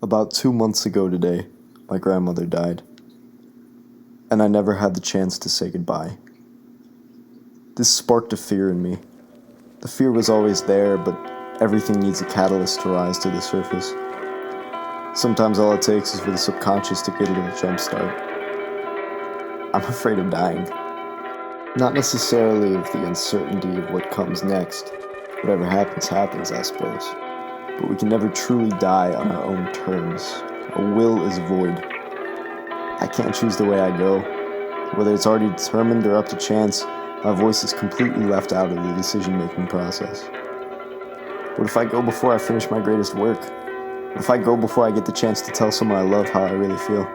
About 2 months ago today, my grandmother died, and I never had the chance to say goodbye. This sparked a fear in me. The fear was always there, but everything needs a catalyst to rise to the surface. Sometimes all it takes is for the subconscious to get a little jump start. I'm afraid of dying. Not necessarily of the uncertainty of what comes next. Whatever happens, happens, I suppose. But we can never truly die on our own terms. Our will is void. I can't choose the way I go. Whether it's already determined or up to chance, my voice is completely left out of the decision-making process. What if I go before I finish my greatest work? What if I go before I get the chance to tell someone I love how I really feel?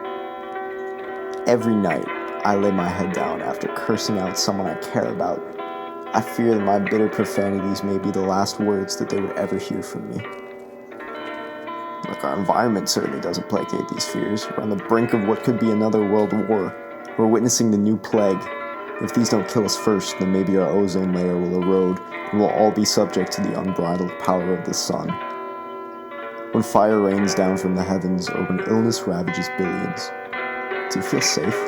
Every night, I lay my head down after cursing out someone I care about. I fear that my bitter profanities may be the last words that they would ever hear from me. Look, our environment certainly doesn't placate these fears. We're on the brink of what could be another world war. We're witnessing the new plague. If these don't kill us first, then maybe our ozone layer will erode, and we'll all be subject to the unbridled power of the sun. When fire rains down from the heavens, or when illness ravages billions, do you feel safe?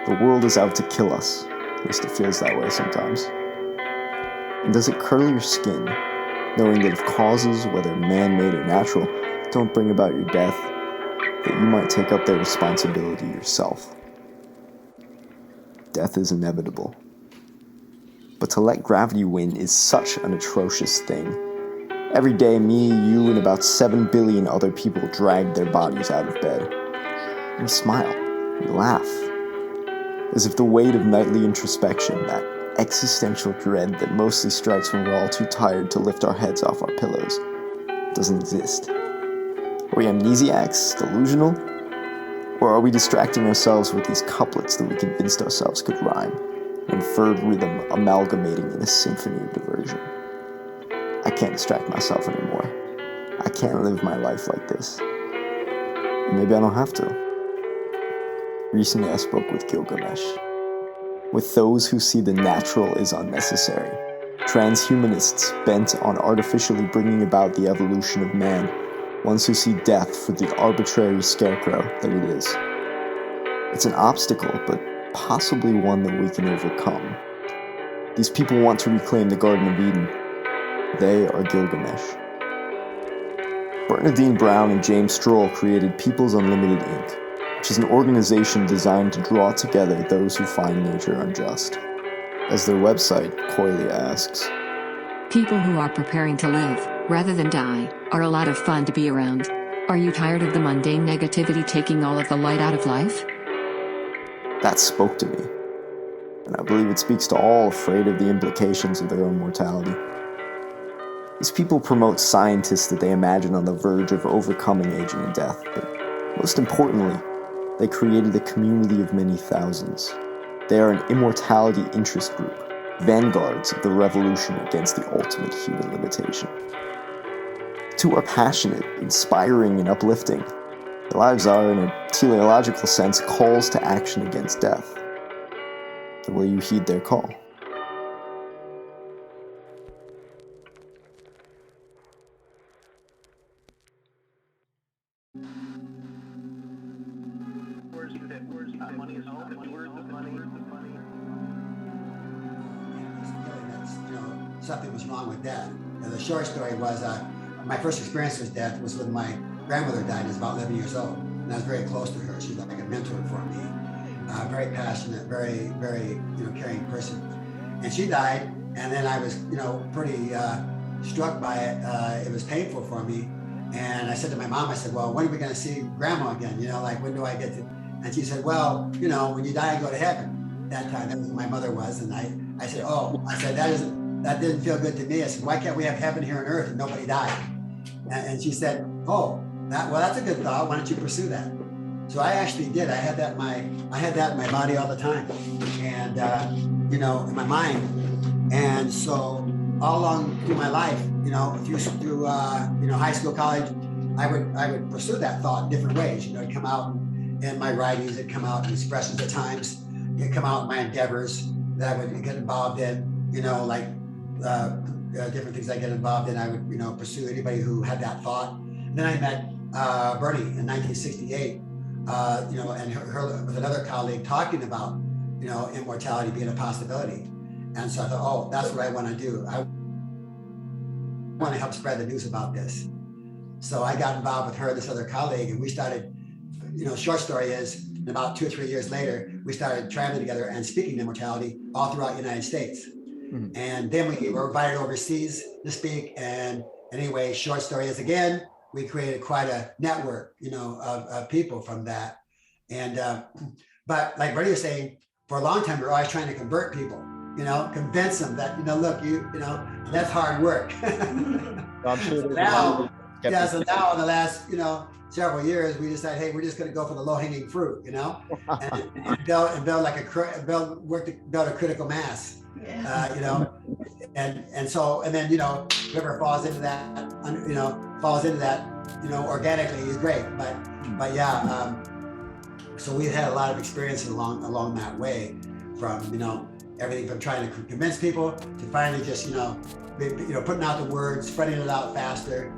The world is out to kill us. At least it feels that way sometimes. And does it curdle your skin, knowing that if causes, whether man-made or natural, don't bring about your death, that you might take up their responsibility yourself? Death is inevitable. But to let gravity win is such an atrocious thing. Every day, me, you, and about 7 billion other people drag their bodies out of bed. And we smile, we laugh, as if the weight of nightly introspection, that existential dread that mostly strikes when we're all too tired to lift our heads off our pillows, doesn't exist. Are we amnesiacs, delusional? Or are we distracting ourselves with these couplets that we convinced ourselves could rhyme, an inferred rhythm amalgamating in a symphony of diversion? I can't distract myself anymore. I can't live my life like this. And maybe I don't have to. Recently I spoke with Gilgamesh. With those who see the natural is unnecessary. Transhumanists bent on artificially bringing about the evolution of man. Ones who see death for the arbitrary scarecrow that it is. It's an obstacle, but possibly one that we can overcome. These people want to reclaim the Garden of Eden. They are Gilgamesh. Bernadine Brown and James Strole created People's Unlimited Inc., which is an organization designed to draw together those who find nature unjust. As their website coyly asks, people who are preparing to live, rather than die, are a lot of fun to be around. Are you tired of the mundane negativity taking all of the light out of life? That spoke to me, and I believe it speaks to all afraid of the implications of their own mortality. These people promote scientists that they imagine on the verge of overcoming aging and death, but most importantly, they created a community of many thousands. They are an immortality interest group, vanguards of the revolution against the ultimate human limitation. The two are passionate, inspiring, and uplifting. Their lives are, in a teleological sense, calls to action against death. And will you heed their call? Something was wrong with Dad. And the short story was, my first experience with death was when my grandmother died. I was about 11 years old, and I was very close to her. She was like a mentor for me. Very passionate, very, very, caring person. And she died, and then I was, pretty struck by it. It was painful for me. And I said to my mom, I said, well, when are we going to see Grandma again? When do I get to? And she said, well, when you die, I go to heaven. That time, that was when my mother was. And I said, that didn't feel good to me. I said, why can't we have heaven here on earth and nobody died? And she said, that's a good thought. Why don't you pursue that? So I actually did. I had that in my body all the time, and in my mind. And so all along through my life, through high school, college, I would pursue that thought in different ways. It'd come out in my writings, it'd come out in expressions at times, it'd come out in my endeavors that I would get involved in. Different things I get involved in, I would, pursue anybody who had that thought. And then I met Bernie in 1968, and her with another colleague talking about, immortality being a possibility. And so I thought, oh, that's what I want to do. I want to help spread the news about this. So I got involved with her and this other colleague, and we started, short story is, about 2 or 3 years later, we started traveling together and speaking immortality all throughout the United States. Mm-hmm. And then we were invited overseas to speak. And anyway, short story is, again, we created quite a network, of people from that. And, but like Bernie was saying, for a long time, we were always trying to convert people, convince them that, look, that's hard work. I'm sure so now in the last, several years, we decided, hey, we're just going to go for the low-hanging fruit, and build like build a critical mass, and then whoever falls into that, organically is great, but yeah, so we've had a lot of experiences along that way, from everything from trying to convince people to finally just putting out the words, spreading it out faster.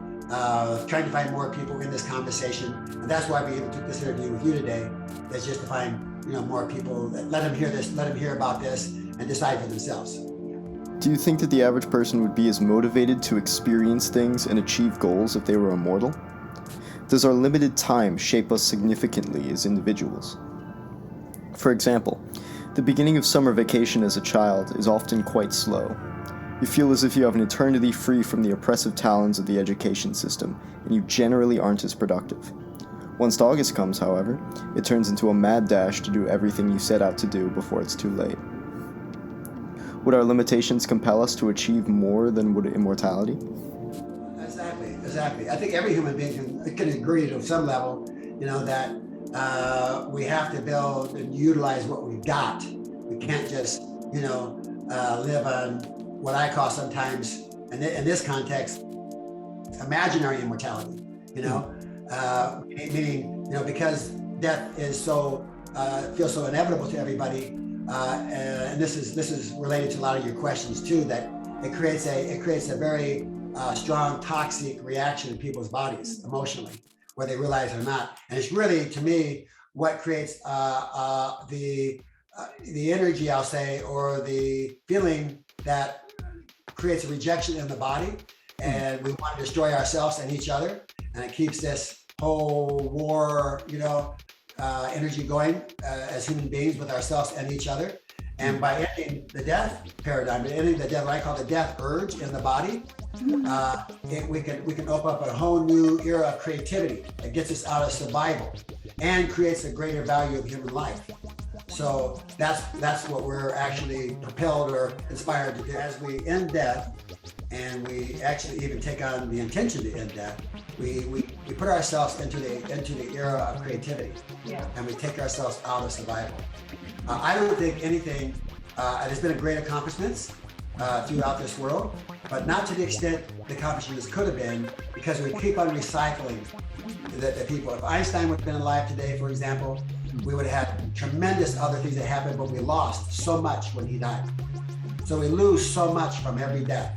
Trying to find more people in this conversation, and that's why we even took this interview with you today. That's just to find more people, that let them hear this, let them hear about this, and decide for themselves. Do you think that the average person would be as motivated to experience things and achieve goals if they were immortal? Does our limited time shape us significantly as individuals? For example, the beginning of summer vacation as a child is often quite slow. You feel as if you have an eternity free from the oppressive talons of the education system, and you generally aren't as productive. Once August comes, however, it turns into a mad dash to do everything you set out to do before it's too late. Would our limitations compel us to achieve more than would immortality? Exactly. I think every human being can agree to some level, that we have to build and utilize what we've got. We can't just, live on what I call sometimes, in this context, imaginary immortality, meaning, because death is feels so inevitable to everybody, and this is related to a lot of your questions too, that it creates a very strong toxic reaction in people's bodies emotionally, whether they realize it or not. And it's really, to me, what creates the energy, I'll say, or the feeling that creates a rejection in the body, and we want to destroy ourselves and each other, and it keeps this whole war, energy going as human beings with ourselves and each other. And by ending the death paradigm, ending what I call the death urge in the body, we can open up a whole new era of creativity that gets us out of survival and creates a greater value of human life. So that's what we're actually propelled or inspired to do. As we end death, and we actually even take on the intention to end death, we put ourselves into the era of creativity, and we take ourselves out of survival. I don't think anything. There's been a great accomplishments throughout this world, but not to the extent the accomplishments could have been, because we keep on recycling the people. If Einstein would have been alive today, for example, we would have had tremendous other things that happened, but we lost so much when he died. So we lose so much from every death.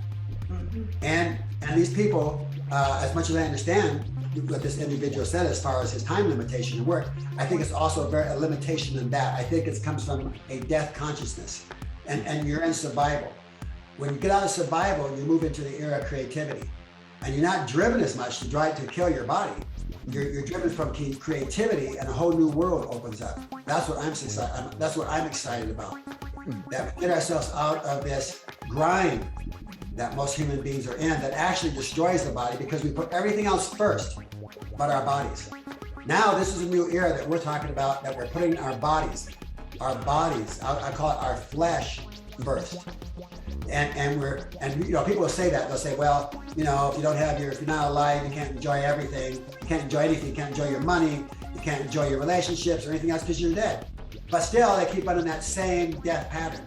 And these people, as much as I understand what this individual said as far as his time limitation and work, I think it's also a limitation in that. I think it comes from a death consciousness, and you're in survival. When you get out of survival, you move into the era of creativity, and you're not driven as much to try to kill your body. You're driven from creativity, and a whole new world opens up. That's what I'm excited about. That we get ourselves out of this grind that most human beings are in, that actually destroys the body, because we put everything else first but our bodies. Now this is a new era that we're talking about, that we're putting our bodies, I call it our flesh first. And people will say that, they'll say, well, if you're not alive, you can't enjoy everything, you can't enjoy anything, you can't enjoy your money, you can't enjoy your relationships or anything else because you're dead. But still, they keep on in that same death pattern.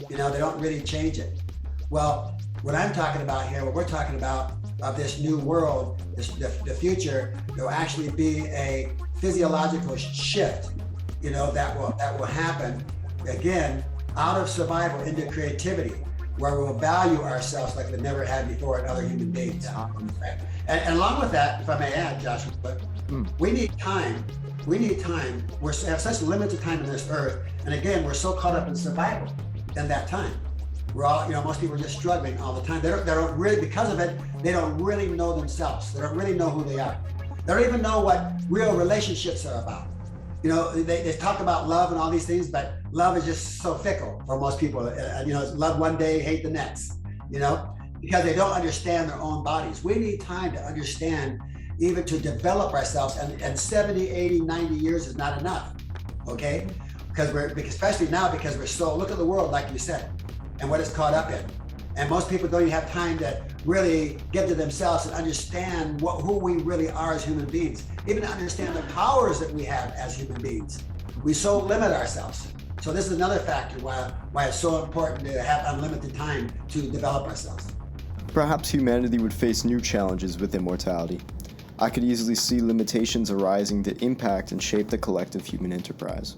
They don't really change it. Well, what I'm talking about here, what we're talking about of this new world, the future, there will actually be a physiological shift, that will happen again, out of survival into creativity, where we'll value ourselves like we never had before in other human beings. And along with that, if I may add, Joshua, We need time. We need time. We have such limited time on this earth. And again, we're so caught up in survival in that time. We're all, most people are just struggling all the time. They don't really, because of it, they don't really know themselves. They don't really know who they are. They don't even know what real relationships are about. They talk about love and all these things, but love is just so fickle for most people. Love one day, hate the next, because they don't understand their own bodies. We need time to understand, even to develop ourselves, and 70, 80, 90 years is not enough, okay? Because especially now, because we're so, look at the world, like you said, and what it's caught up in. And most people don't even have time to really get to themselves and understand who we really are as human beings, even to understand the powers that we have as human beings. We so limit ourselves. So this is another factor why it's so important to have unlimited time to develop ourselves. Perhaps humanity would face new challenges with immortality. I could easily see limitations arising that impact and shape the collective human enterprise.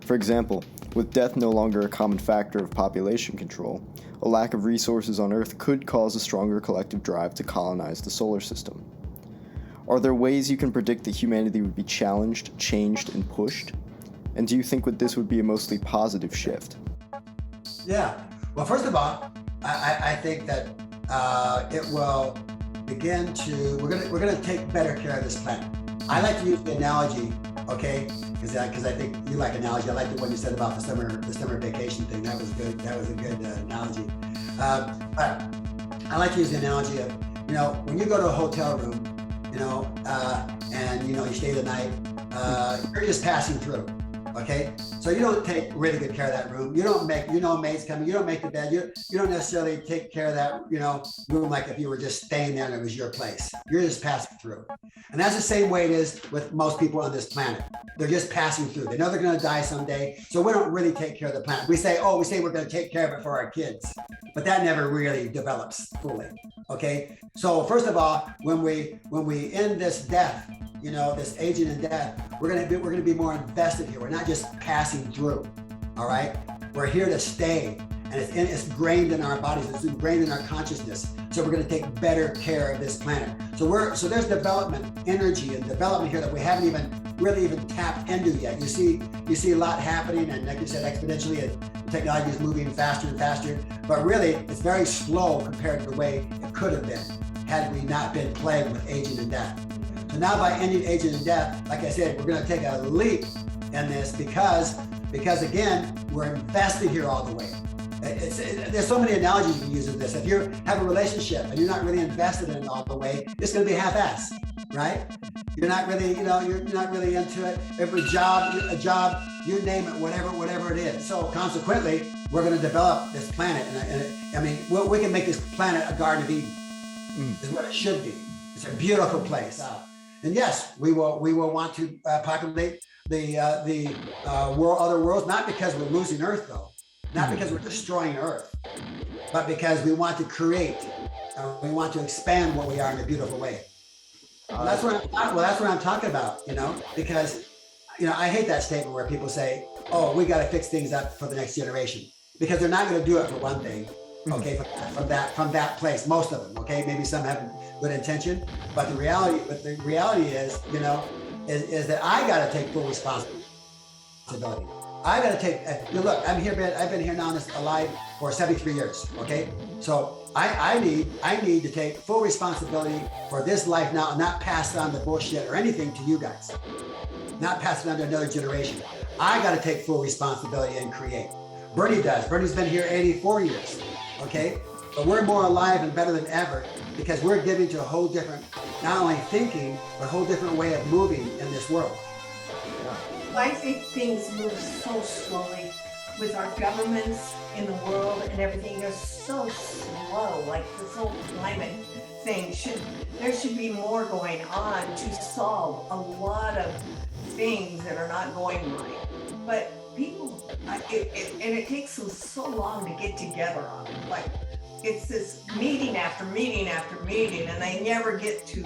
For example, with death no longer a common factor of population control, a lack of resources on Earth could cause a stronger collective drive to colonize the solar system. Are there ways you can predict that humanity would be challenged, changed, and pushed? And do you think this would be a mostly positive shift? Yeah. Well, first of all, I think that it will begin to, we're gonna take better care of this planet. I like to use the analogy, okay, because I think you like analogy. I like the one you said about the summer vacation thing. That was good. That was a good analogy. But I like to use the analogy of, when you go to a hotel room, and you stay the night, you're just passing through. Okay, so you don't take really good care of that room. You don't make, maids coming. You don't make the bed. You don't necessarily take care of that, room like if you were just staying there and it was your place. You're just passing through, and that's the same way it is with most people on this planet. They're just passing through. They know they're going to die someday, so we don't really take care of the planet. We say we're going to take care of it for our kids, but that never really develops fully. Okay, so first of all, when we end this death, this aging and death, we're gonna be more invested here. We're not just passing through. All right, we're here to stay, and it's ingrained in our bodies. It's ingrained in our consciousness. So we're gonna take better care of this planet. So there's development, energy, and development here that we haven't even tapped into yet. You see a lot happening, and like you said, exponentially, technology is moving faster and faster. But really, it's very slow compared to the way it could have been had we not been plagued with aging and death. So now by ending aging and death, like I said, we're going to take a leap in this because again, we're invested here all the way. There's so many analogies you can use in this. If you have a relationship and you're not really invested in it all the way, it's going to be half-assed, right? You're not really, you're not really into it. Every job, you name it, whatever it is. So consequently, we're going to develop this planet, and we can make this planet a Garden of Eden. Is what it should be. It's a beautiful place. And yes, we will want to populate the other worlds, not because we're losing Earth though, not because we're destroying Earth, but because we want to create, we want to expand what we are in a beautiful way. That's what I'm talking about, because I hate that statement where people say, "Oh, we got to fix things up for the next generation," because they're not going to do it for one thing. Okay, from that place, most of them. Okay, maybe some have good intention, but the reality is, is that I got to take full responsibility. I got to take. Look, I've been here now, alive for 73 years. Okay, so I need to take full responsibility for this life now, and not pass on the bullshit or anything to you guys. Not pass it on to another generation. I got to take full responsibility and create. Bernie does. Bernie's been here 84 years. Okay, but we're more alive and better than ever because we're giving to a whole different, not only thinking, but a whole different way of moving in this world. I think things move so slowly with our governments in the world and everything. They're so slow, like this whole climate thing. There should be more going on to solve a lot of things that are not going right. But people, it takes them so long to get together on it. Like, it's this meeting after meeting after meeting, and they never get to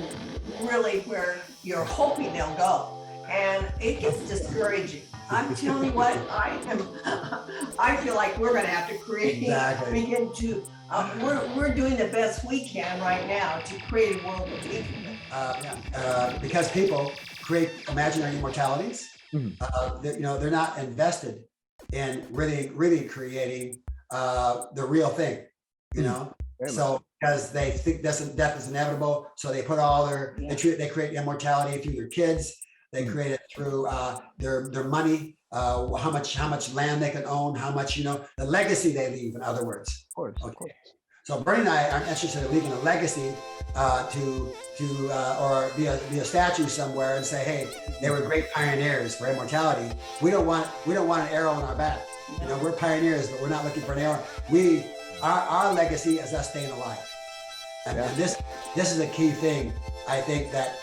really where you're hoping they'll go. And it gets discouraging. I'm telling you what, I feel like we're going to have to create, begin to, we're doing the best we can right now to create a world that we can live. Because people create imaginary immortalities. They're not invested in really creating the real thing, so because they think death is inevitable, so they put all they create immortality through their kids. They create it through their money, how much land they can own, how much the legacy they leave. In other words, Of course. So Bernie and I aren't interested in leaving a legacy or be a statue somewhere and say, hey, they were great pioneers for immortality. We don't want an arrow in our back. We're pioneers, but we're not looking for an arrow. Our legacy is us staying alive. And this is a key thing, I think, that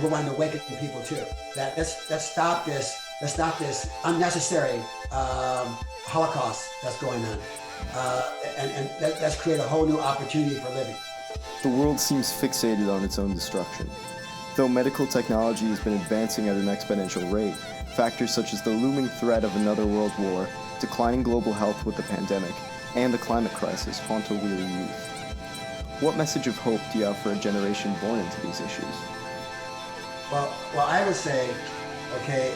we want to awaken people to. That let's stop this unnecessary Holocaust that's going on. And let's create a whole new opportunity for living. The world seems fixated on its own destruction. Though medical technology has been advancing at an exponential rate, factors such as the looming threat of another world war, declining global health with the pandemic, and the climate crisis haunt a weary youth. What message of hope do you have for a generation born into these issues? Well, I would say, okay,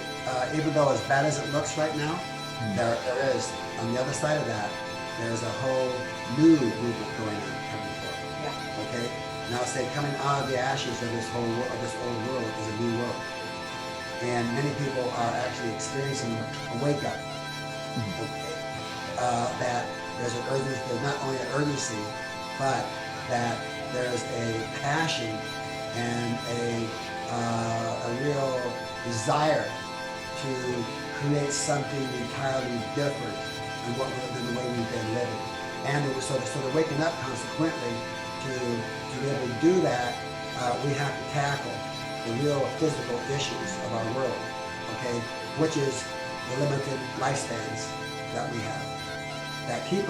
even though as bad as it looks right now, there is, on the other side of that, there's a whole new movement going on coming forth. Yeah. Okay. Now say coming out of the ashes of this old world is a new world, and many people are actually experiencing a wake up. Okay. That there's not only an urgency, but that there's a passion and a real desire to create something entirely different than the way we've been living. And so they're waking up consequently to be able to do that. We have to tackle the real physical issues of our world, okay, which is the limited lifespans that we have, that keep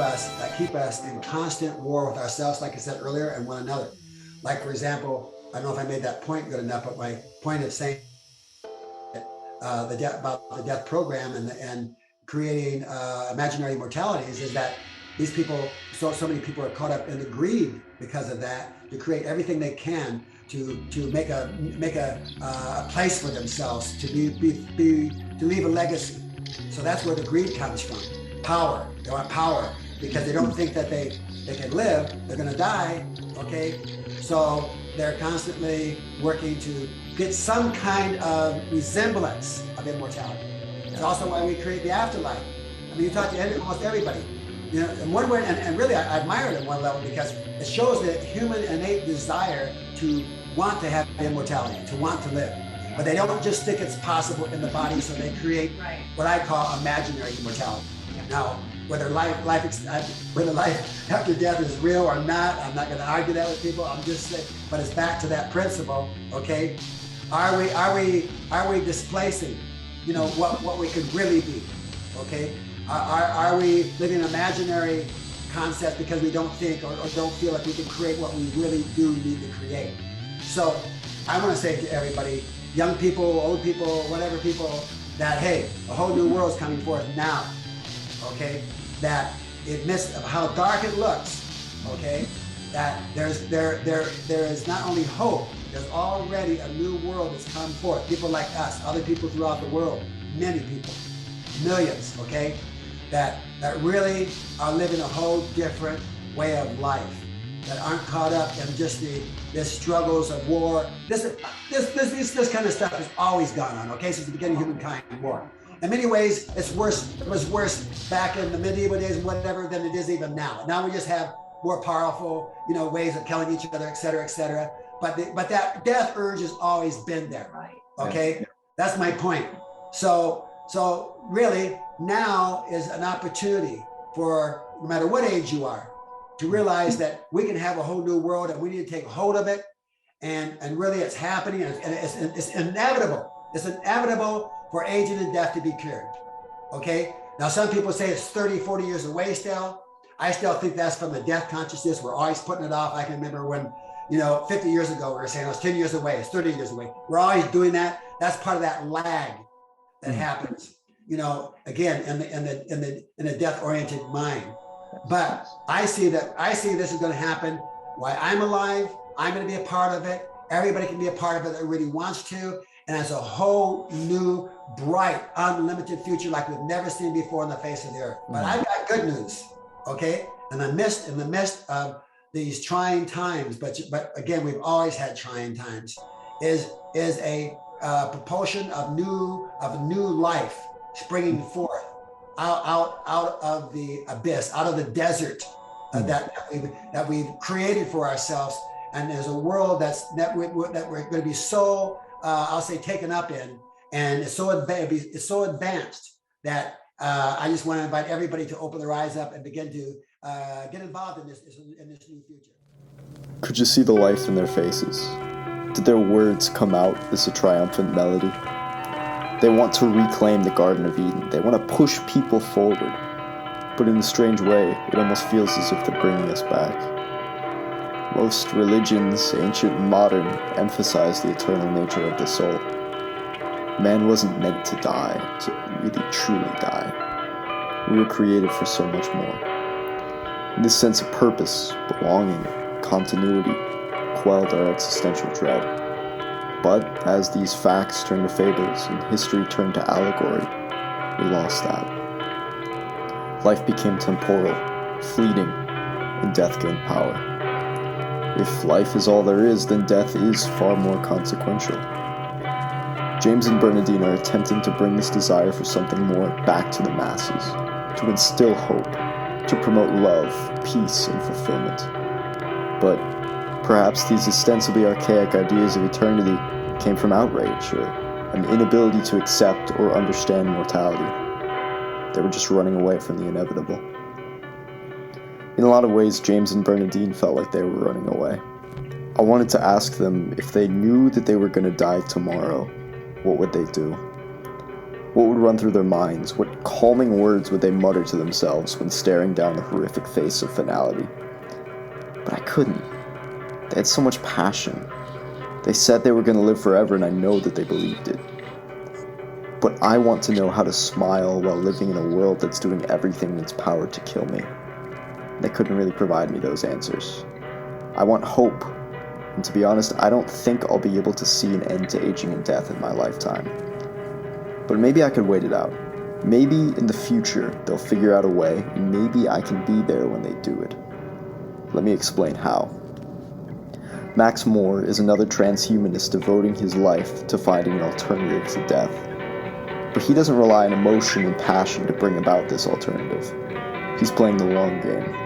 us in constant war with ourselves, like I said earlier, and one another. Like, for example, I don't know if I made that point good enough, but my point of saying about the death program and creating imaginary immortalities is that these people, so many people are caught up in the greed because of that, to create everything they can to make a place for themselves, to leave a legacy. So that's where the greed comes from. Power. They want power because they don't think that they can live. They're going to die. Okay, so they're constantly working to get some kind of resemblance of immortality. It's also why we create the afterlife. I mean, you talk to almost everybody, in one way, and really I admire it at one level because it shows that human innate desire to want to have immortality, to want to live. But they don't just think it's possible in the body, so they create what I call imaginary immortality. Now, whether life after death is real or not, I'm not going to argue that with people. I'm just saying, but it's back to that principle. Okay, are we displacing, what we could really be? Okay, are we living an imaginary concept because we don't think or don't feel like we can create what we really do need to create? So I want to say to everybody, young people, old people, whatever people, that hey, a whole new world's coming forth now. Okay, that amidst of how dark it looks, okay, that there is not only hope, there's already a new world that's come forth. People like us, other people throughout the world, many people, millions, okay, that really are living a whole different way of life, that aren't caught up in just the struggles of war. This kind of stuff has always gone on, okay, since the beginning of humankind, war. In many ways, it's worse. It was worse back in the medieval days, whatever, than it is even now. Now we just have more powerful, ways of killing each other, et cetera, et cetera. But that death urge has always been there. Right. Okay, yeah. That's my point. So really, now is an opportunity for no matter what age you are, to realize that we can have a whole new world, and we need to take hold of it. And really, it's happening, and it's inevitable. It's inevitable for aging and death to be cured, okay? Now, some people say it's 30, 40 years away still. I still think that's from the death consciousness. We're always putting it off. I can remember when, 50 years ago, we were saying it's 10 years away, it's 30 years away. We're always doing that. That's part of that lag that happens, again, in the death-oriented mind. But I see this is gonna happen while I'm alive. I'm gonna be a part of it. Everybody can be a part of it that really wants to. And it's a whole new, bright, unlimited future like we've never seen before on the face of the earth. But I've got good news, okay? In the midst of these trying times, but again, we've always had trying times, is a propulsion of new life springing forth out of the abyss, out of the desert that we've created for ourselves. And there's a world that we're going to be so I'll say taken up in, and it's so advanced that I just want to invite everybody to open their eyes up and begin to get involved in this new future. Could you see the life in their faces? Did their words come out as a triumphant melody? They want to reclaim the Garden of Eden. They want to push people forward. But in a strange way, it almost feels as if they're bringing us back. Most religions, ancient and modern, emphasize the eternal nature of the soul. Man wasn't meant to die, to really truly die. We were created for so much more. This sense of purpose, belonging, continuity, quelled our existential dread. But as these facts turned to fables and history turned to allegory, we lost that. Life became temporal, fleeting, and death gained power. If life is all there is, then death is far more consequential. James and Bernadine are attempting to bring this desire for something more back to the masses, to instill hope, to promote love, peace, and fulfillment. But perhaps these ostensibly archaic ideas of eternity came from outrage or an inability to accept or understand mortality. They were just running away from the inevitable. In a lot of ways, James and Bernadine felt like they were running away. I wanted to ask them if they knew that they were going to die tomorrow, what would they do? What would run through their minds? What calming words would they mutter to themselves when staring down the horrific face of finality? But I couldn't. They had so much passion. They said they were going to live forever, and I know that they believed it. But I want to know how to smile while living in a world that's doing everything in its power to kill me. They couldn't really provide me those answers. I want hope, and to be honest, I don't think I'll be able to see an end to aging and death in my lifetime. But maybe I could wait it out. Maybe in the future they'll figure out a way, and maybe I can be there when they do it. Let me explain how. Max Moore is another transhumanist devoting his life to finding an alternative to death. But he doesn't rely on emotion and passion to bring about this alternative. He's playing the long game.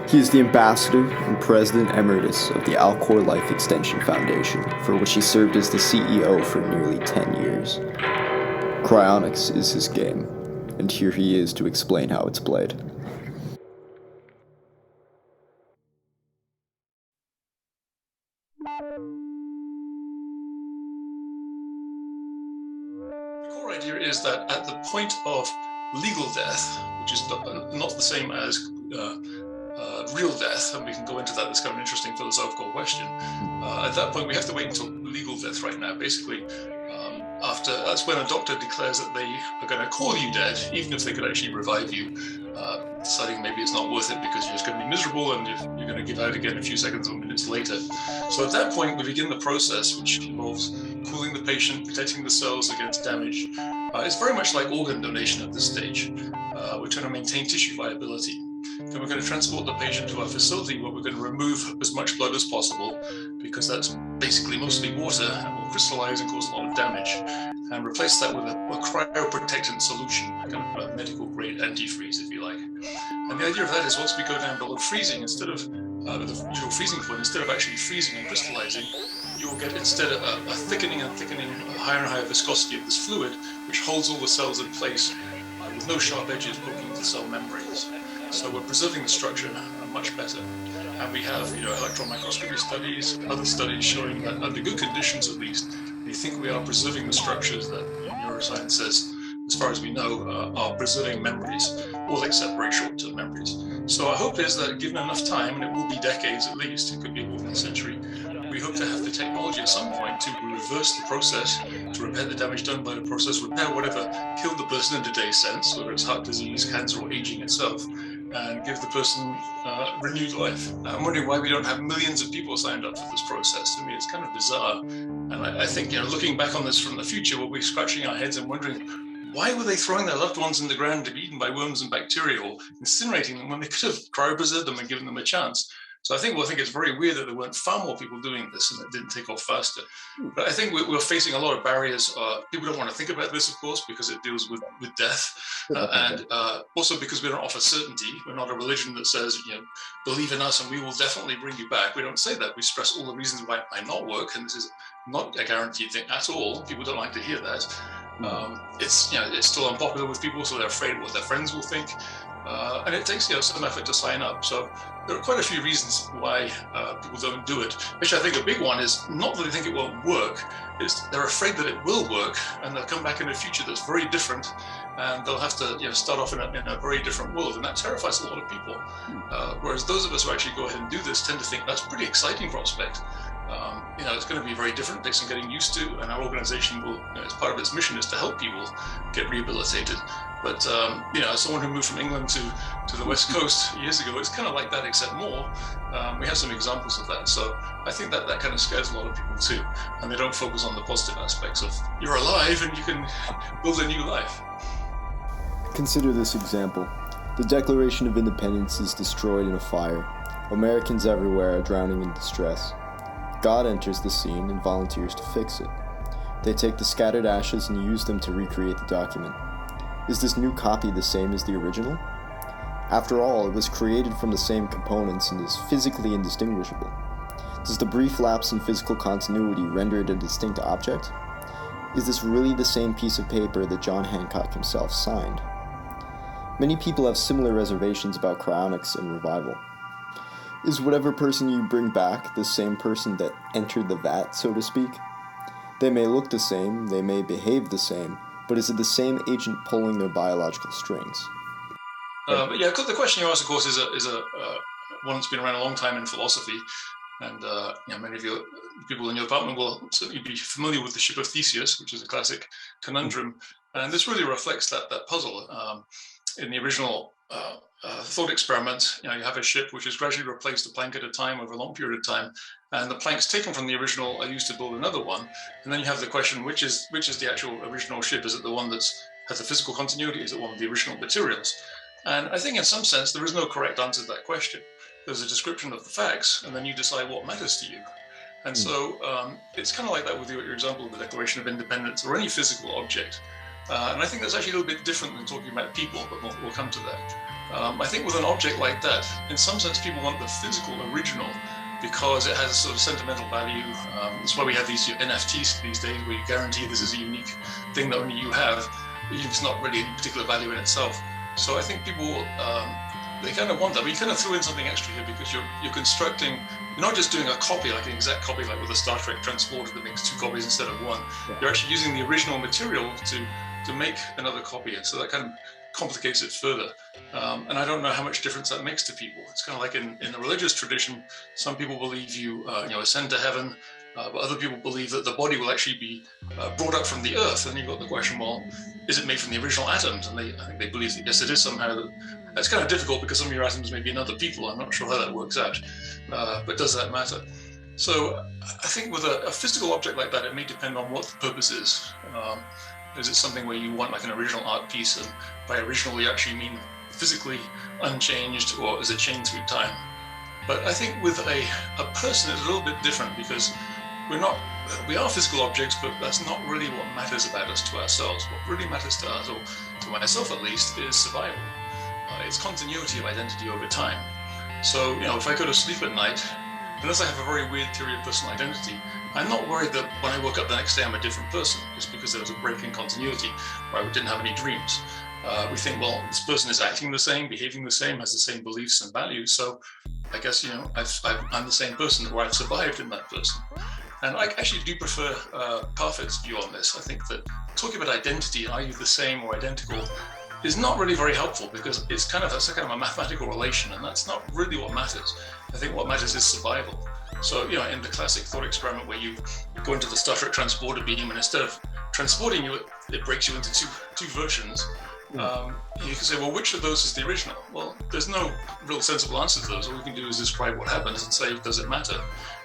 He is the ambassador and president emeritus of the Alcor Life Extension Foundation, for which he served as the CEO for nearly 10 years. Cryonics is his game, and here he is to explain how it's played. The core idea is that at the point of legal death, which is not the same as real death, and we can go into that, that's kind of an interesting philosophical question. At that point, we have to wait until legal death right now. Basically, that's when a doctor declares that they are going to call you dead, even if they could actually revive you, deciding maybe it's not worth it because you're just going to be miserable and you're going to give out again a few seconds or minutes later. So at that point, we begin the process, which involves cooling the patient, protecting the cells against damage. It's very much like organ donation at this stage. We're trying to maintain tissue viability. Then we're going to transport the patient to our facility where we're going to remove as much blood as possible, because that's basically mostly water and will crystallize and cause a lot of damage, and replace that with a cryoprotectant solution, kind of a medical grade antifreeze, if you like. And the idea of that is once we go down below freezing, instead of the usual freezing point, instead of actually freezing and crystallizing, you will get instead a thickening and thickening, a higher and higher viscosity of this fluid, which holds all the cells in place with no sharp edges poking into cell membranes. So we're preserving the structure much better. And we have, electron microscopy studies, other studies showing that under good conditions at least, we think we are preserving the structures that neuroscience says, as far as we know, are preserving memories, all except very short-term memories. So our hope is that given enough time, and it will be decades at least, it could be more than a century, we hope to have the technology at some point to reverse the process, to repair the damage done by the process, repair whatever killed the person in today's sense, whether it's heart disease, cancer, or aging itself, and give the person renewed life. I'm wondering why we don't have millions of people signed up for this process. To me, it's kind of bizarre. And I think, looking back on this from the future, we'll be scratching our heads and wondering, why were they throwing their loved ones in the ground to be eaten by worms and bacteria, or incinerating them when they could have cryopreserved them and given them a chance? So I think it's very weird that there weren't far more people doing this and it didn't take off faster. But I think we're facing a lot of barriers. People don't want to think about this, of course, because it deals with death. And also because we don't offer certainty. We're not a religion that says, believe in us and we will definitely bring you back. We don't say that. We stress all the reasons why it might not work. And this is not a guaranteed thing at all. People don't like to hear that. It's still unpopular with people, so they're afraid of what their friends will think. And it takes some effort to sign up. So there are quite a few reasons why people don't do it, which I think a big one is not that they think it won't work, it's they're afraid that it will work and they'll come back in a future that's very different and they'll have to start off in a very different world, and that terrifies a lot of people. Whereas those of us who actually go ahead and do this tend to think that's a pretty exciting prospect. It's going to be very different, takes some getting used to, and our organization will, as part of its mission, is to help people get rehabilitated. But, as someone who moved from England to the West Coast years ago, it's kind of like that, except more. We have some examples of that. So I think that kind of scares a lot of people too. And they don't focus on the positive aspects of you're alive and you can build a new life. Consider this example. The Declaration of Independence is destroyed in a fire. Americans everywhere are drowning in distress. God enters the scene and volunteers to fix it. They take the scattered ashes and use them to recreate the document. Is this new copy the same as the original? After all, it was created from the same components and is physically indistinguishable. Does the brief lapse in physical continuity render it a distinct object? Is this really the same piece of paper that John Hancock himself signed? Many people have similar reservations about cryonics and revival. Is whatever person you bring back the same person that entered the vat, so to speak? They may look the same, they may behave the same, but is it the same agent pulling their biological strings? The question you ask, of course, is one that's been around a long time in philosophy, and many of you people in your department will certainly be familiar with the ship of Theseus, which is a classic conundrum, and this really reflects that puzzle. In the original thought experiment, you have a ship which has gradually replaced a plank at a time over a long period of time, and the planks taken from the original are used to build another one. And then you have the question, which is the actual original ship? Is it the one that has a physical continuity? Is it one of the original materials? And I think in some sense there is no correct answer to that question. There's a description of the facts, and then you decide what matters to you. And so it's kind of like that with your example of the Declaration of Independence or any physical object. And I think that's actually a little bit different than talking about people, but we'll come to that. I think with an object like that, in some sense, people want the physical original because it has a sort of sentimental value. That's why we have these NFTs these days, where you guarantee this is a unique thing that only you have, even if it's not really any particular value in itself. So I think people, they kind of want that, but you kind of throw in something extra here because you're constructing, you're not just doing a copy, like an exact copy, like with a Star Trek transporter that makes 2 copies instead of 1. Yeah. You're actually using the original material to make another copy, and so that kind of complicates it further. And I don't know how much difference that makes to people. It's kind of like in the religious tradition, some people believe you ascend to heaven, but other people believe that the body will actually be brought up from the earth. And you've got the question, well, is it made from the original atoms? And I think they believe that yes, it is somehow. It's kind of difficult because some of your atoms may be in other people. I'm not sure how that works out, but does that matter? So I think with a physical object like that, it may depend on what the purpose is. Is it something where you want like an original art piece, and by original you actually mean physically unchanged, or is it changed through time? But I think with a person it's a little bit different, because we are physical objects, but that's not really what matters about us to ourselves. What really matters to us, or to myself at least, is survival. It's continuity of identity over time. So, if I go to sleep at night, unless I have a very weird theory of personal identity, I'm not worried that when I woke up the next day I'm a different person, just because there was a break in continuity, or I didn't have any dreams. We think, well, this person is acting the same, behaving the same, has the same beliefs and values, so I guess, I'm the same person, or I've survived in that person. And I actually do prefer Parfit's view on this. I think that talking about identity, are you the same or identical, is not really very helpful, because it's kind of a mathematical relation, and that's not really what matters. I think what matters is survival. So, in the classic thought experiment where you go into the Star Trek transporter beam, and instead of transporting you, it breaks you into two versions. You can say, well, which of those is the original? Well, there's no real sensible answer to those. All we can do is describe what happens and say, does it matter?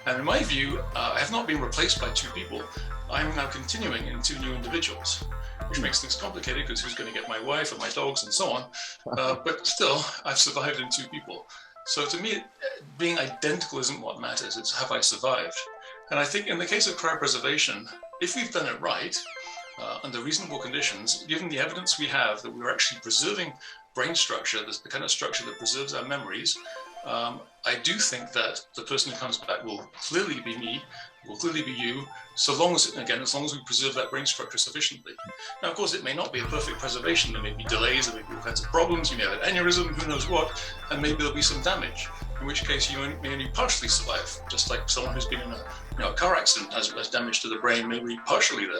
And in my view, I have not been replaced by two people. I'm now continuing in two new individuals, which makes things complicated because who's going to get my wife and my dogs and so on. But still, I've survived in two people. So to me, being identical isn't what matters. It's have I survived? And I think in the case of cryopreservation, if we've done it right, under reasonable conditions, given the evidence we have that we're actually preserving brain structure, the kind of structure that preserves our memories, I do think that the person who comes back will clearly be me, will clearly be you, so long as, again, as long as we preserve that brain structure sufficiently. Now, of course, it may not be a perfect preservation. There may be delays, there may be all kinds of problems, you may have an aneurysm, who knows what, and maybe there'll be some damage, in which case you may only partially survive, just like someone who's been in a car accident has damage to the brain, maybe partially there.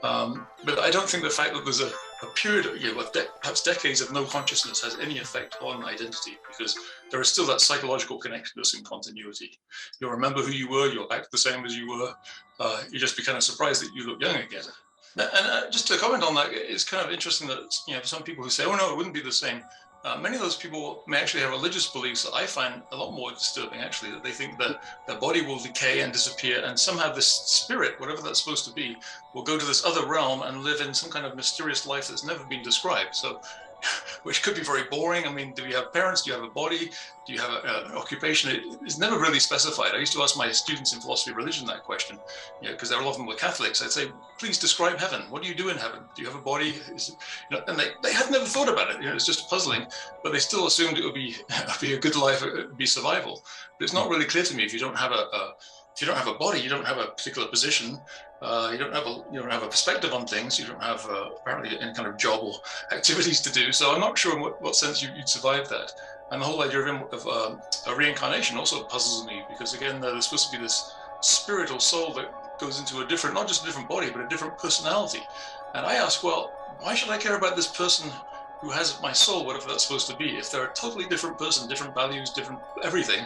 But I don't think the fact that there's a period of perhaps decades of no consciousness has any effect on identity, because there is still that psychological connectedness and continuity. You'll remember who you were, you'll act the same as you were, you just be kind of surprised that you look young again. And just to comment on that, it's kind of interesting that some people who say, oh no, it wouldn't be the same. Many of those people may actually have religious beliefs that I find a lot more disturbing, actually, that they think that their body will decay and disappear, and somehow this spirit, whatever that's supposed to be, will go to this other realm and live in some kind of mysterious life that's never been described. So, which could be very boring. I mean, do you have parents? Do you have a body? Do you have an occupation? It's never really specified. I used to ask my students in philosophy of religion that question, because a lot of them were Catholics. I'd say, please describe heaven. What do you do in heaven? Do you have a body? And they had never thought about it. It's just puzzling, but they still assumed it would be a good life, it would be survival. But it's not really clear to me if you don't have a body, you don't have a particular position, you don't have a perspective on things, you don't have apparently any kind of job or activities to do. So I'm not sure in what sense you'd survive that. And the whole idea of reincarnation also puzzles me, because again, there's supposed to be this spirit or soul that goes into a different, not just a different body, but a different personality. And I ask, well, why should I care about this person who has my soul, whatever that's supposed to be? If they're a totally different person, different values, different everything,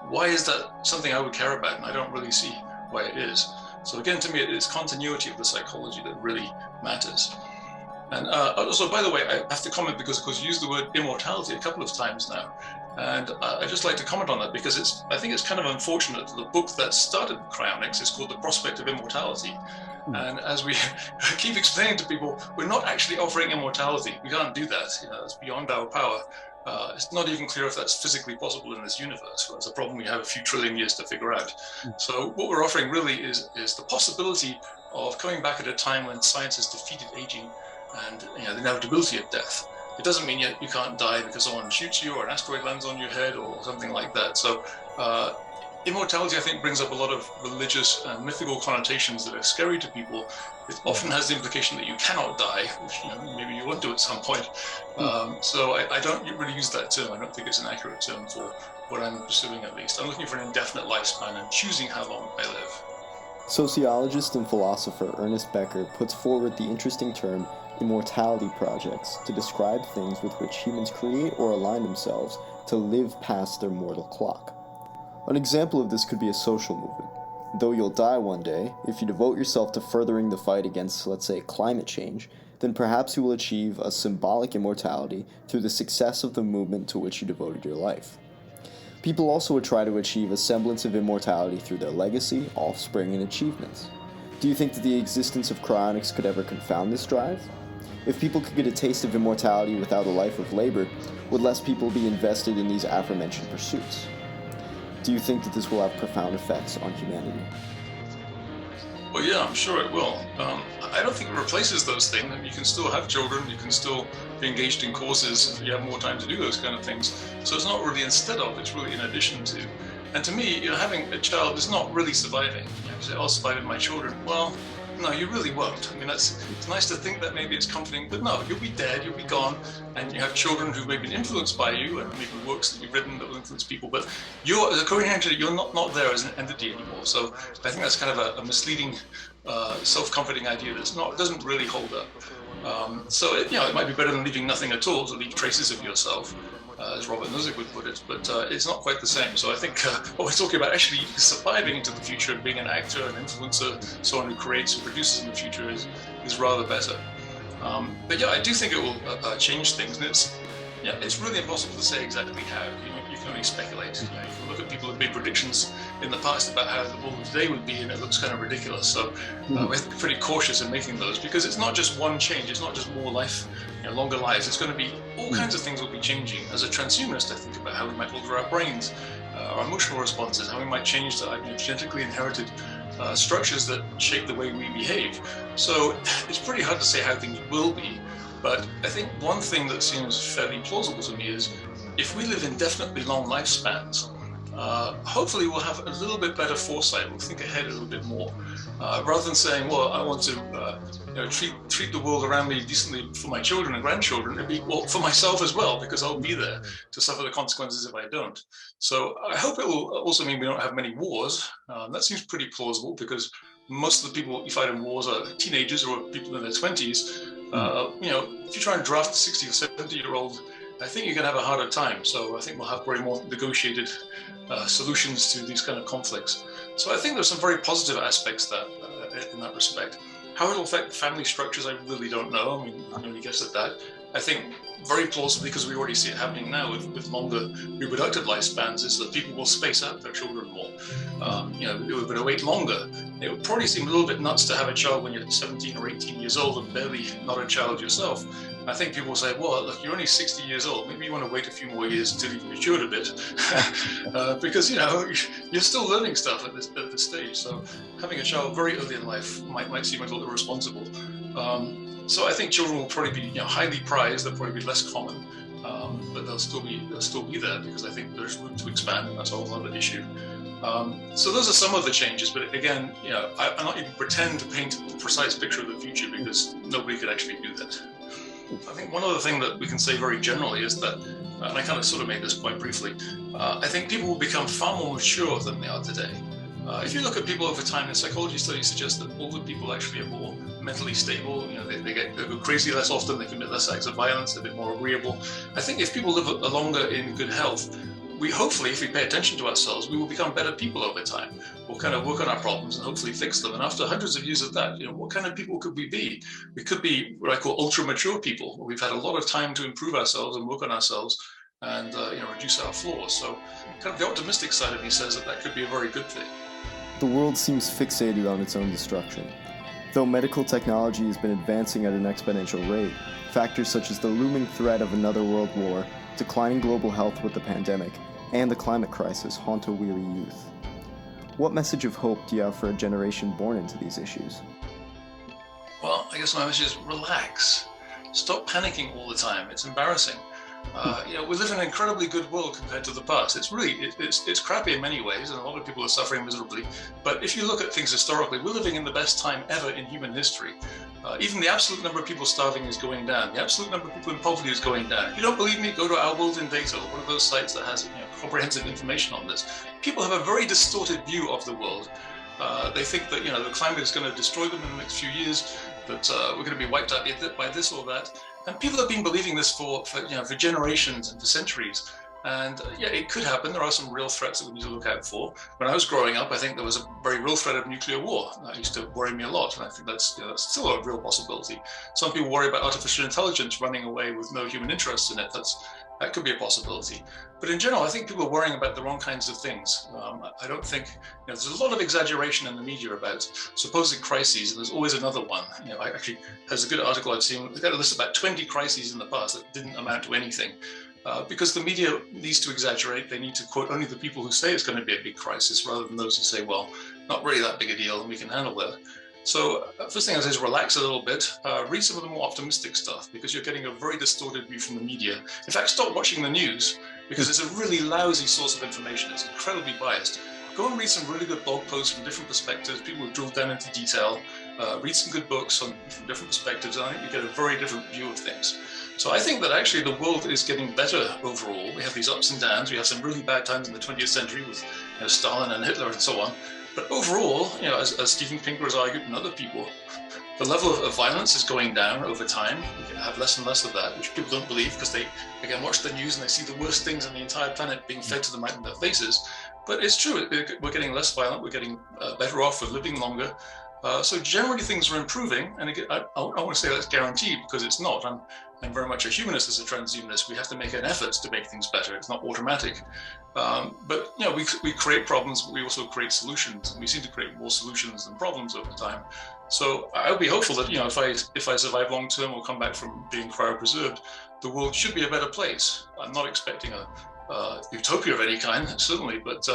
why is that something I would care about? And I don't really see why it is. So again, to me, it's continuity of the psychology that really matters. And also, by the way, I have to comment because, of course, you used the word immortality a couple of times now. And I'd just like to comment on that because I think it's kind of unfortunate that the book that started cryonics is called The Prospect of Immortality. And as we keep explaining to people, we're not actually offering immortality. We can't do that. It's beyond our power. It's not even clear if that's physically possible in this universe. That's a problem we have a few trillion years to figure out. So what we're offering really is the possibility of coming back at a time when science has defeated aging and the inevitability of death. It doesn't mean you can't die because someone shoots you or an asteroid lands on your head or something like that. So immortality, I think, brings up a lot of religious and mythical connotations that are scary to people. It often has the implication that you cannot die, which maybe you want to at some point. So I don't really use that term. I don't think it's an accurate term for what I'm pursuing, at least. I'm looking for an indefinite lifespan and choosing how long I live. Sociologist and philosopher Ernest Becker puts forward the interesting term immortality projects to describe things with which humans create or align themselves to live past their mortal clock. An example of this could be a social movement. Though you'll die one day, if you devote yourself to furthering the fight against, let's say, climate change, then perhaps you will achieve a symbolic immortality through the success of the movement to which you devoted your life. People also would try to achieve a semblance of immortality through their legacy, offspring, and achievements. Do you think that the existence of cryonics could ever confound this drive? If people could get a taste of immortality without a life of labor, would less people be invested in these aforementioned pursuits? Do you think that this will have profound effects on humanity? Well, yeah, I'm sure it will. I don't think it replaces those things. You can still have children, you can still be engaged in courses, you have more time to do those kind of things. So it's not really instead of, it's really in addition to. And to me, having a child is not really surviving. You say, I'll survive with my children. Well, no, you really won't. I mean, it's nice to think that maybe it's comforting, but no, you'll be dead, you'll be gone, and you have children who may be influenced by you, and maybe works that you've written that will influence people, but you're, as a co-inheritor, you're not there as an entity anymore. So I think that's kind of a misleading, self-comforting idea that doesn't really hold up. So it might be better than leaving nothing at all, to leave traces of yourself, as Robert Nozick would put it, but it's not quite the same. So I think what we're talking about actually surviving into the future and being an actor, an influencer, someone who creates and produces in the future is rather better. But yeah, I do think it will change things, and it's really impossible to say exactly how. You can only speculate. You can look at people who've made predictions in the past about how the world today would be, and it looks kind of ridiculous. So we have to be pretty cautious in making those, because it's not just one change. It's not just more life, longer lives. It's going to be all kinds of things will be changing. As a transhumanist, I think about how we might alter our brains, our emotional responses, how we might change the genetically inherited structures that shape the way we behave. So it's pretty hard to say how things will be, but I think one thing that seems fairly plausible to me is if we live indefinitely long lifespans, hopefully we'll have a little bit better foresight. We'll think ahead a little bit more, rather than saying, well, I want to treat the world around me decently for my children and grandchildren. It'd be, well, for myself as well, because I'll be there to suffer the consequences if I don't. So I hope it will also mean we don't have many wars. That seems pretty plausible, because most of the people you fight in wars are teenagers or people in their 20s. If you try and draft a 60 or 70-year-old, I think you're going to have a harder time. So I think we'll have very more negotiated solutions to these kind of conflicts. So I think there's some very positive aspects in that respect. How it'll affect family structures, I really don't know. I mean, I can only guess at that. I think very plausibly, because we already see it happening now with longer reproductive lifespans, is that people will space out their children more. We're going to wait longer. It would probably seem a little bit nuts to have a child when you're 17 or 18 years old and barely not a child yourself. I think people will say, well, look, you're only 60 years old. Maybe you want to wait a few more years until you've matured a bit. Because, you're still learning stuff at this stage. So having a child very early in life might seem a little irresponsible. So I think children will probably be highly prized. They'll probably be less common, but they'll still be there, because I think there's room to expand, and that's a whole other issue. So those are some of the changes, but again, I'm not even pretend to paint a precise picture of the future, because nobody could actually do that. I think one other thing that we can say very generally is that, and I kind of sort of made this point briefly, I think people will become far more mature than they are today. If you look at people over time, and psychology studies suggest that older people actually are more mentally stable. They go crazy less often, they commit less acts of violence, they're a bit more agreeable. I think if people live longer in good health, we hopefully, if we pay attention to ourselves, we will become better people over time. We'll kind of work on our problems and hopefully fix them. And after hundreds of years of that, what kind of people could we be? We could be what I call ultra mature people, where we've had a lot of time to improve ourselves and work on ourselves and reduce our flaws. So kind of the optimistic side of me says that could be a very good thing. The world seems fixated on its own destruction. Though medical technology has been advancing at an exponential rate, factors such as the looming threat of another world war, declining global health with the pandemic, and the climate crisis haunt a weary youth. What message of hope do you have for a generation born into these issues? Well, I guess my message is relax. Stop panicking all the time. It's embarrassing. We live in an incredibly good world compared to the past. It's really, it's crappy in many ways, and a lot of people are suffering miserably. But if you look at things historically, we're living in the best time ever in human history. Even the absolute number of people starving is going down. The absolute number of people in poverty is going down. If you don't believe me, go to Our World in Data, one of those sites that has comprehensive information on this. People have a very distorted view of the world. They think that the climate is going to destroy them in the next few years, that we're going to be wiped out by this or that. And people have been believing this for generations and for centuries. And it could happen. There are some real threats that we need to look out for. When I was growing up, I think there was a very real threat of nuclear war. That used to worry me a lot, and I think that's still a real possibility. Some people worry about artificial intelligence running away with no human interest in it. That could be a possibility. But in general, I think people are worrying about the wrong kinds of things. I don't think, there's a lot of exaggeration in the media about supposed crises, and there's always another one. There's a good article I've seen. They've got a list of about 20 crises in the past that didn't amount to anything. Because the media needs to exaggerate. They need to quote only the people who say it's going to be a big crisis, rather than those who say, well, not really that big a deal, and we can handle that. So first thing I say is relax a little bit, read some of the more optimistic stuff, because you're getting a very distorted view from the media. In fact, stop watching the news, because it's a really lousy source of information. It's incredibly biased. Go and read some really good blog posts from different perspectives, people who drill down into detail, read some good books from different perspectives, and I think you get a very different view of things. So I think that actually the world is getting better overall. We have these ups and downs. We have some really bad times in the 20th century with Stalin and Hitler and so on. But overall, as Steven Pinker has argued and other people, the level of violence is going down over time. We have less and less of that, which people don't believe because they, again, watch the news and they see the worst things on the entire planet being fed to them right in their faces. But it's true, we're getting less violent, we're getting better off, we're living longer. So generally things are improving, and again, I want to say that's guaranteed because it's not. I'm very much a humanist as a transhumanist. We have to make an effort to make things better. It's not automatic. But you know, we create problems, but we also create solutions, and we seem to create more solutions than problems over time. So I would be hopeful that, you know, if I survive long term or come back from being cryopreserved, the world should be a better place. I'm not expecting a utopia of any kind, certainly, but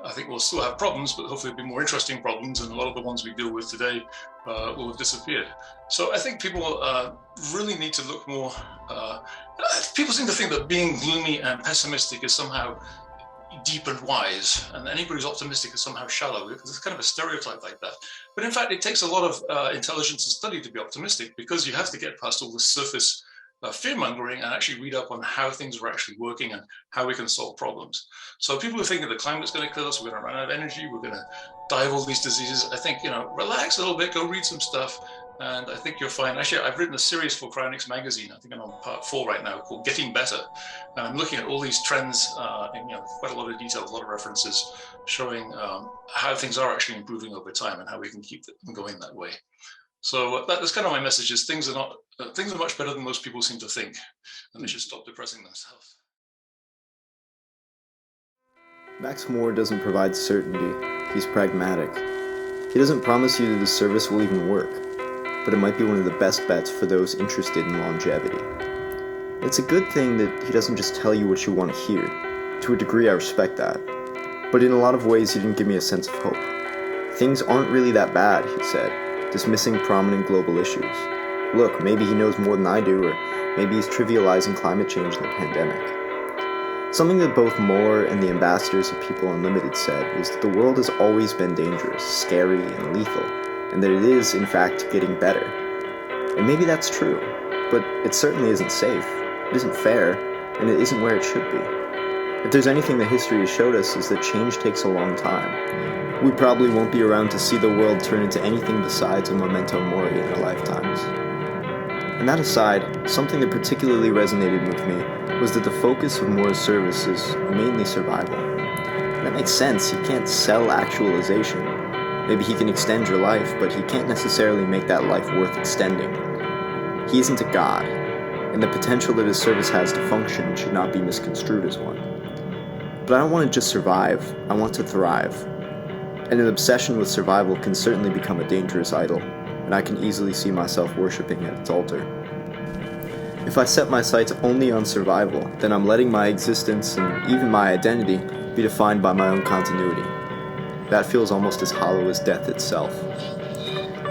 I think we'll still have problems, but hopefully it'll be more interesting problems, and a lot of the ones we deal with today will have disappeared. So I think people really need to look more. People seem to think that being gloomy and pessimistic is somehow deep and wise, and anybody who's optimistic is somehow shallow. There's kind of a stereotype like that. But in fact, it takes a lot of intelligence and study to be optimistic, because you have to get past all the surface fear-mongering and actually read up on how things are actually working and how we can solve problems. So people who think that the climate's going to kill us, we're going to run out of energy, we're going to die of all these diseases, I think, you know, relax a little bit, go read some stuff, and I think you're fine. Actually, I've written a series for Cryonics magazine. I think I'm on part 4 right now, called Getting Better. And I'm looking at all these trends in, you know, quite a lot of detail, a lot of references showing how things are actually improving over time and how we can keep them going that way. So that's kind of my message: is things are much better than most people seem to think, and they should stop depressing themselves. Max Moore doesn't provide certainty, he's pragmatic. He doesn't promise you that the service will even work, but it might be one of the best bets for those interested in longevity. It's a good thing that he doesn't just tell you what you want to hear. To a degree, I respect that. But in a lot of ways, he didn't give me a sense of hope. Things aren't really that bad, he said, dismissing prominent global issues. Look, maybe he knows more than I do, or maybe he's trivializing climate change and the pandemic. Something that both Moore and the ambassadors of People Unlimited said was that the world has always been dangerous, scary, and lethal, and that it is, in fact, getting better. And maybe that's true, but it certainly isn't safe, it isn't fair, and it isn't where it should be. If there's anything that history has showed us, is that change takes a long time. We probably won't be around to see the world turn into anything besides a memento mori in our lifetimes. And that aside, something that particularly resonated with me was that the focus of Moore's service is mainly survival. And that makes sense. He can't sell actualization. Maybe he can extend your life, but he can't necessarily make that life worth extending. He isn't a god, and the potential that his service has to function should not be misconstrued as one. But I don't want to just survive, I want to thrive. And an obsession with survival can certainly become a dangerous idol, and I can easily see myself worshipping at its altar. If I set my sights only on survival, then I'm letting my existence and even my identity be defined by my own continuity. That feels almost as hollow as death itself.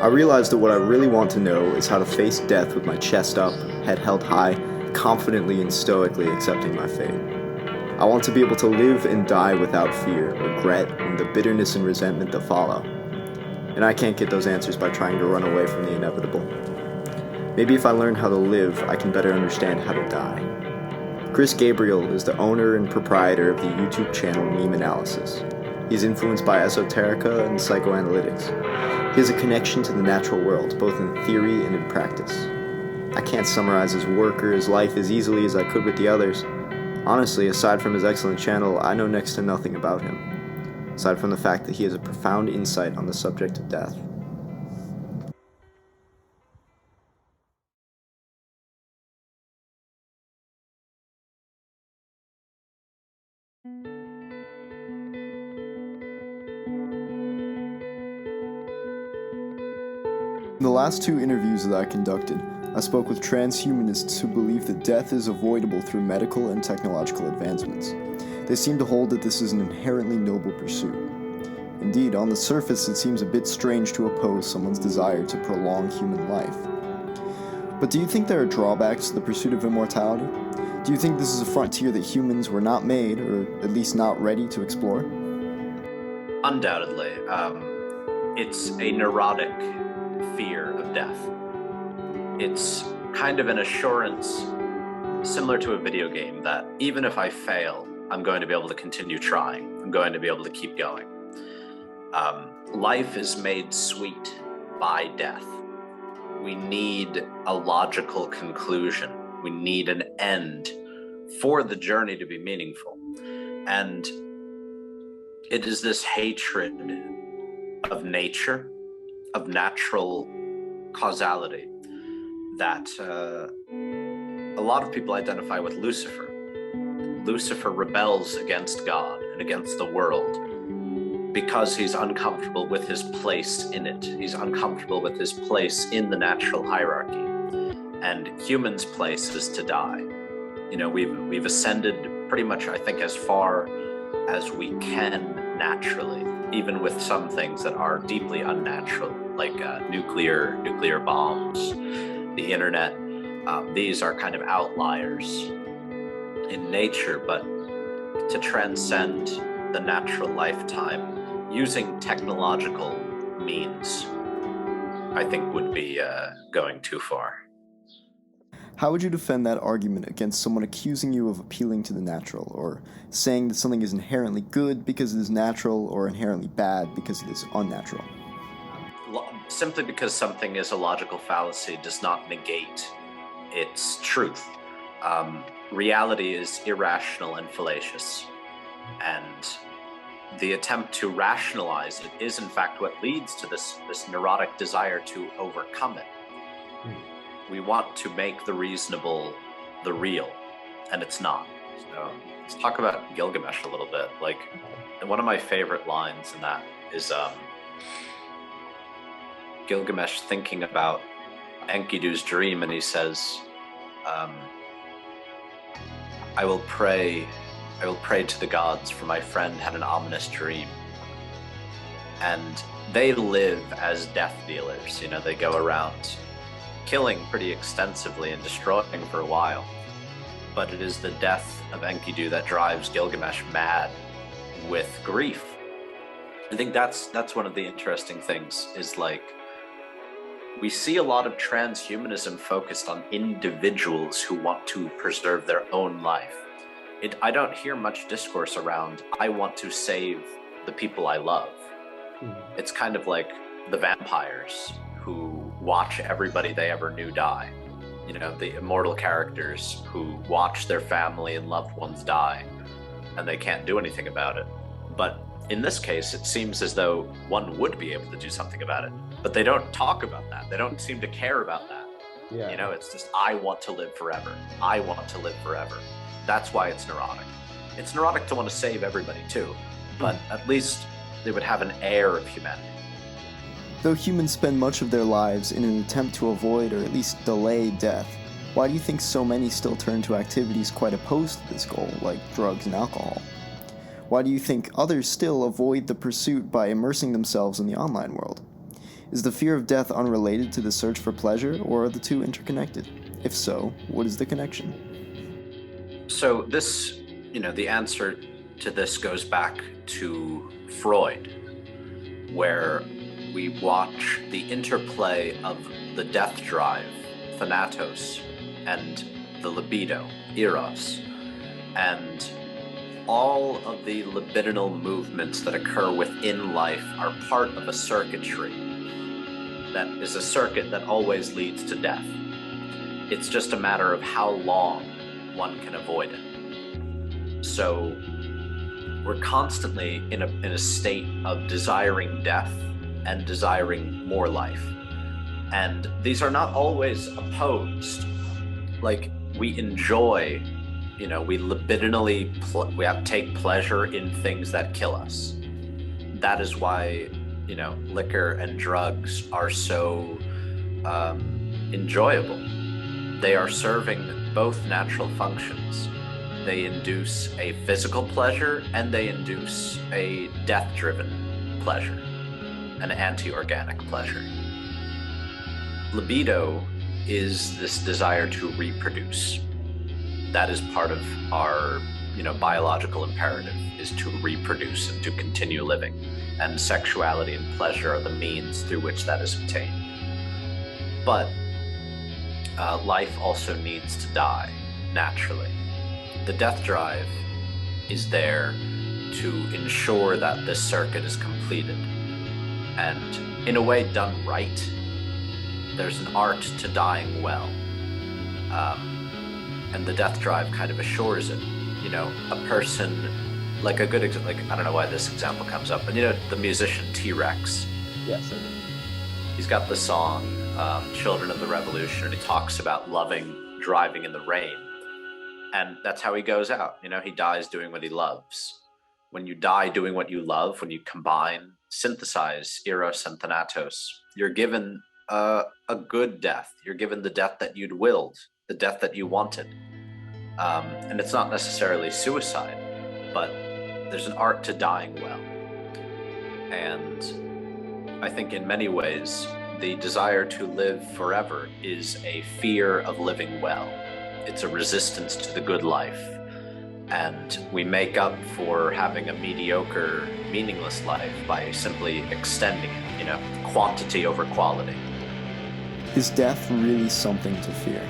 I realize that what I really want to know is how to face death with my chest up, head held high, confidently and stoically accepting my fate. I want to be able to live and die without fear, regret, and the bitterness and resentment that follow. And I can't get those answers by trying to run away from the inevitable. Maybe if I learn how to live, I can better understand how to die. Chris Gabriel is the owner and proprietor of the YouTube channel MemeAnalysis. He's influenced by esoterica and psychoanalytics. He has a connection to the natural world, both in theory and in practice. I can't summarize his work or his life as easily as I could with the others. Honestly, aside from his excellent channel, I know next to nothing about him, aside from the fact that he has a profound insight on the subject of death. In the last 2 interviews that I conducted, I spoke with transhumanists who believe that death is avoidable through medical and technological advancements. They seem to hold that this is an inherently noble pursuit. Indeed, on the surface it seems a bit strange to oppose someone's desire to prolong human life. But do you think there are drawbacks to the pursuit of immortality? Do you think this is a frontier that humans were not made, or at least not ready to explore? Undoubtedly. It's a neurotic fear of death. It's kind of an assurance similar to a video game that even if I fail, I'm going to be able to continue trying. I'm going to be able to keep going. Life is made sweet by death. We need a logical conclusion. We need an end for the journey to be meaningful. And it is this hatred of nature natural causality that a lot of people identify with Lucifer. Lucifer rebels against God and against the world because he's uncomfortable with his place in it. He's uncomfortable with his place in the natural hierarchy. And humans' place is to die. You know, we've ascended pretty much, I think, as far as we can naturally, even with some things that are deeply unnatural, like nuclear bombs, the internet. These are kind of outliers in nature, but to transcend the natural lifetime using technological means, I think would be going too far. How would you defend that argument against someone accusing you of appealing to the natural, or saying that something is inherently good because it is natural, or inherently bad because it is unnatural? Simply because something is a logical fallacy does not negate its truth. Reality is irrational and fallacious, and the attempt to rationalize it is in fact what leads to this neurotic desire to overcome it. We want to make the reasonable the real, and it's not. So let's talk about Gilgamesh a little bit. Like, one of my favorite lines in that is Gilgamesh thinking about Enkidu's dream, and he says, I will pray to the gods, for my friend had an ominous dream. And they live as death dealers. You know, they go around killing pretty extensively and destroying for a while. But it is the death of Enkidu that drives Gilgamesh mad with grief. I think that's one of the interesting things, is like, we see a lot of transhumanism focused on individuals who want to preserve their own life. I don't hear much discourse around, I want to save the people I love. It's kind of like the vampires who watch everybody they ever knew die. You know, the immortal characters who watch their family and loved ones die, and they can't do anything about it. But in this case, it seems as though one would be able to do something about it, but they don't talk about that. They don't seem to care about that. Yeah. You know, it's just, I want to live forever. I want to live forever. That's why it's neurotic. It's neurotic to want to save everybody too, but at least they would have an air of humanity. Though humans spend much of their lives in an attempt to avoid or at least delay death, why do you think so many still turn to activities quite opposed to this goal, like drugs and alcohol? Why do you think others still avoid the pursuit by immersing themselves in the online world? Is the fear of death unrelated to the search for pleasure, or are the two interconnected? If so, what is the connection? So this, the answer to this goes back to Freud, where we watch the interplay of the death drive, thanatos, and the libido, eros, and all of the libidinal movements that occur within life are part of a circuitry that is a circuit that always leads to death. It's just a matter of how long one can avoid it. So we're constantly in a state of desiring death and desiring more life. And these are not always opposed. Like, we enjoy, we libidinally, take pleasure in things that kill us. That is why, liquor and drugs are so enjoyable. They are serving both natural functions. They induce a physical pleasure and they induce a death-driven pleasure, an anti-organic pleasure. Libido is this desire to reproduce. That is part of our, biological imperative, is to reproduce and to continue living. And sexuality and pleasure are the means through which that is obtained. But life also needs to die naturally. The death drive is there to ensure that this circuit is completed. And in a way done right, there's an art to dying well. And the death drive kind of assures it. A person, like a good example, I don't know why this example comes up, but the musician T-Rex. Yes, I do. He's got the song, Children of the Revolution, and he talks about loving driving in the rain. And that's how he goes out. You know, he dies doing what he loves. When you die doing what you love, when you combine, synthesize Eros and Thanatos, you're given a good death. You're given the death that you'd willed, the death that you wanted. And it's not necessarily suicide, but there's an art to dying well. And I think in many ways, the desire to live forever is a fear of living well. It's a resistance to the good life. And we make up for having a mediocre, meaningless life by simply extending it, you know, quantity over quality. Is death really something to fear?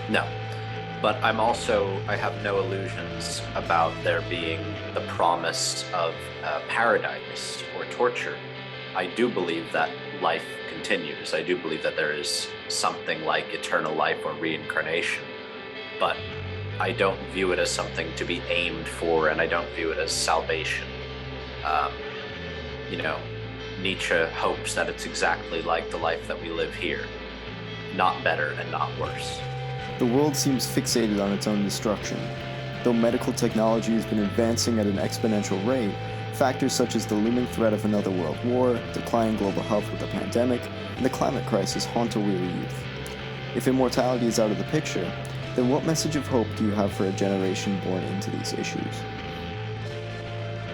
No. But I have no illusions about there being the promise of paradise or torture. I do believe that life continues. I do believe that there is something like eternal life or reincarnation, but I don't view it as something to be aimed for, and I don't view it as salvation. You know, Nietzsche hopes that it's exactly like the life that we live here, not better and not worse. The world seems fixated on its own destruction. Though medical technology has been advancing at an exponential rate, factors such as the looming threat of another world war, declining global health with the pandemic, and the climate crisis haunt a weary youth. If immortality is out of the picture, then what message of hope do you have for a generation born into these issues?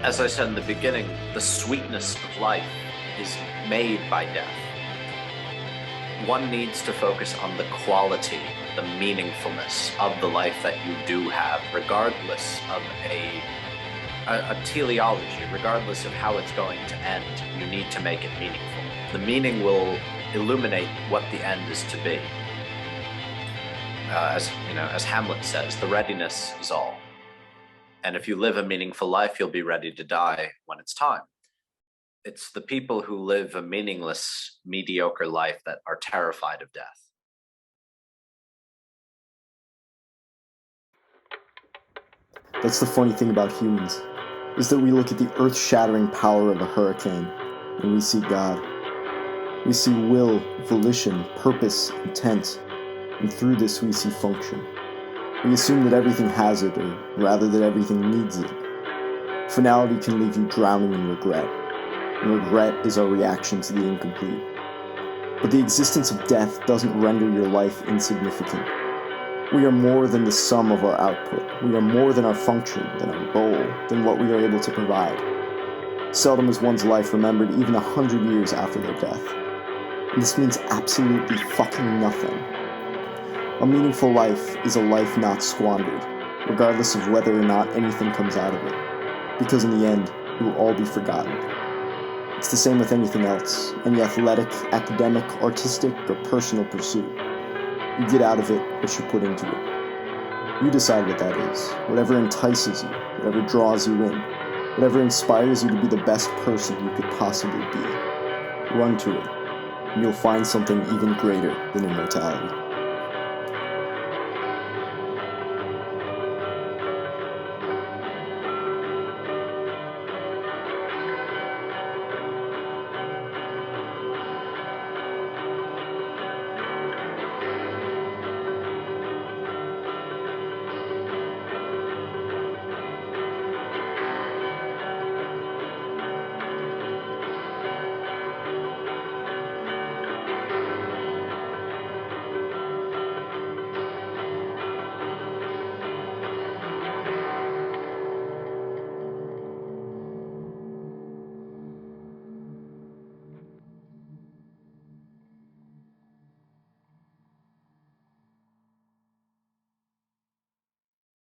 As I said in the beginning, the sweetness of life is made by death. One needs to focus on the quality, the meaningfulness of the life that you do have, regardless of a teleology, regardless of how it's going to end. You need to make it meaningful. The meaning will illuminate what the end is to be. As Hamlet says, the readiness is all. And if you live a meaningful life, you'll be ready to die when it's time. It's the people who live a meaningless, mediocre life that are terrified of death. That's the funny thing about humans, is that we look at the earth-shattering power of a hurricane, and we see God. We see will, volition, purpose, intent, and through this we see function. We assume that everything has it, or rather that everything needs it. Finality can leave you drowning in regret, and regret is our reaction to the incomplete. But the existence of death doesn't render your life insignificant. We are more than the sum of our output. We are more than our function, than our goal, than what we are able to provide. Seldom is one's life remembered even 100 years after their death. And this means absolutely fucking nothing. A meaningful life is a life not squandered, regardless of whether or not anything comes out of it. Because in the end, it will all be forgotten. It's the same with anything else, any athletic, academic, artistic, or personal pursuit. You get out of it what you put into it. You decide what that is, whatever entices you, whatever draws you in, whatever inspires you to be the best person you could possibly be. Run to it, and you'll find something even greater than immortality.